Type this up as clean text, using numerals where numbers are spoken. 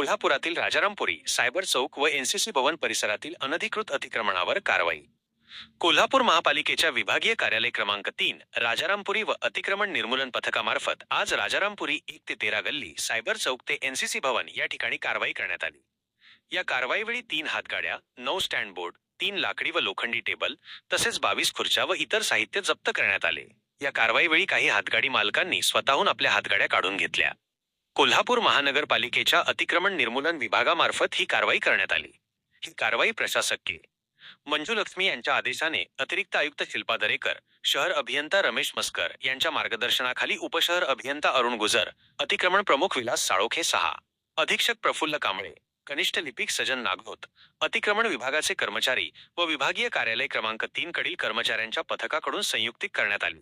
कोल्हापुरातील राजारामपुरी सायबर चौक व एनसीसी भवन परिसरातील अनधिकृत अतिक्रमणावर कारवाई. कोल्हापूर महापालिकेच्या विभागीय कार्यालय क्रमांक 3 राजारामपुरी व अतिक्रमण निर्मूलन पथकामार्फत आज राजारामपुरी 1 ते 13 गल्ली सायबर चौक ते एनसीसी भवन या ठिकाणी कारवाई करण्यात आली. या कारवाईवेळी 3 हातगाड्या, 9 स्टँड बोर्ड, 3 लाकडी व लोखंडी टेबल तसेच 22 खुर्च्या व इतर साहित्य जप्त करण्यात आले. या कारवाईवेळी काही हातगाडी मालकांनी स्वतःहून आपल्या हातगाड्या काढून घेतल्या. कोल्हापूर महानगरपालिकेच्या अतिक्रमण निर्मूलन विभागामार्फत ही कारवाई करण्यात आली. ही कारवाई प्रशासक मंजुलक्ष्मी यांच्या आदेशाने अतिरिक्त आयुक्त शिल्पा दरेकर, शहर अभियंता रमेश मस्कर यांच्या मार्गदर्शनाखाली उपशहर अभियंता अरुण गुजर, अतिक्रमण प्रमुख विलास साळोखे 6, अधीक्षक प्रफुल्ल कांबळे, कनिष्ठ लिपिक सजन नागोत, अतिक्रमण विभागाचे कर्मचारी व विभागीय कार्यालय क्रमांक 3 कडील कर्मचाऱ्यांच्या पथकाकडून संयुक्तिक करण्यात आली.